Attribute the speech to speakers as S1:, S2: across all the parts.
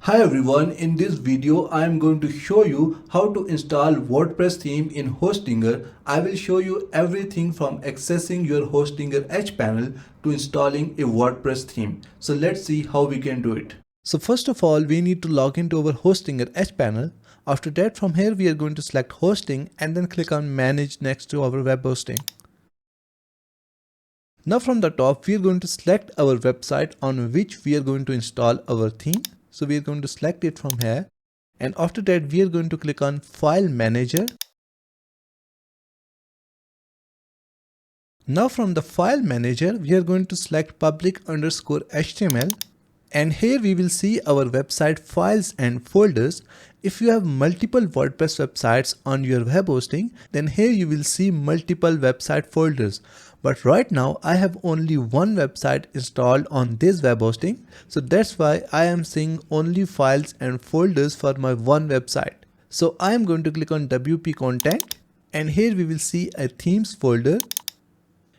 S1: Hi everyone, in this video I am going to show you how to install WordPress theme in Hostinger. I will show you everything from accessing your Hostinger Hpanel to installing a WordPress theme. So let's see how we can do it. So first of all, we need to log into our Hostinger Hpanel. After that, from here we are going to select hosting and then click on manage next to our web hosting. Now from the top, we are going to select our website on which we are going to install our theme. So we are going to select it from here. And after that, we are going to click on File Manager. Now from the File Manager, we are going to select public_HTML. And here we will see our website files and folders. If you have multiple WordPress websites on your web hosting, then here you will see multiple website folders. But right now I have only one website installed on this web hosting. So that's why I am seeing only files and folders for my one website. So I am going to click on WP content, and here we will see a themes folder.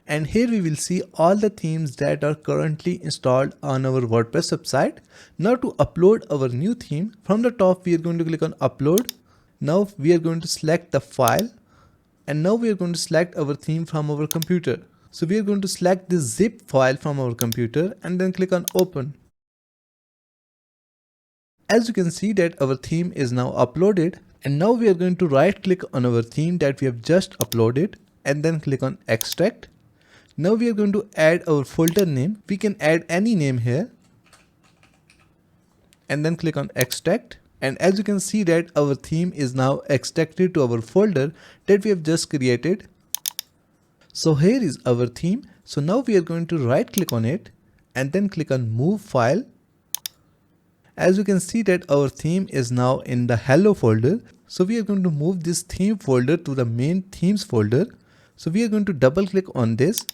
S1: And here we will see all the themes that are currently installed on our WordPress website. Now to upload our new theme, from the top we are going to click on upload. Now we are going to select the file, and now we are going to select our theme from our computer. So we are going to select this zip file from our computer and then click on open. As you can see that our theme is now uploaded, and now we are going to right click on our theme that we have just uploaded and then click on extract. Now we are going to add our folder name. We can add any name here and then click on extract. And as you can see that our theme is now extracted to our folder that we have just created. So here is our theme. So now we are going to right click on it and then click on move file. As you can see that our theme is now in the hello folder. So we are going to move this theme folder to the main themes folder. So we are going to double click on this.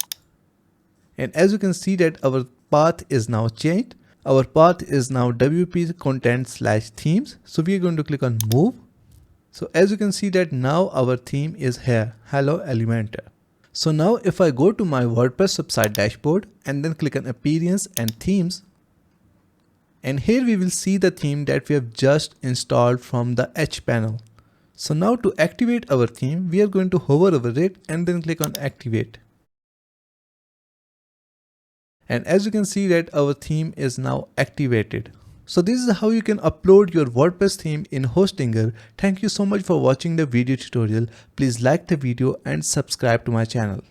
S1: And as you can see that our path is now changed. Our path is now WP content/themes. So we are going to click on move. So as you can see that now our theme is here, Hello Elementor. So now if I go to my WordPress website dashboard and then click on appearance and themes, and here we will see the theme that we have just installed from the Hpanel. So now to activate our theme, we are going to hover over it and then click on activate. And as you can see that our theme is now activated. So this is how you can upload your WordPress theme in Hostinger. Thank you so much for watching the video tutorial. Please like the video and subscribe to my channel.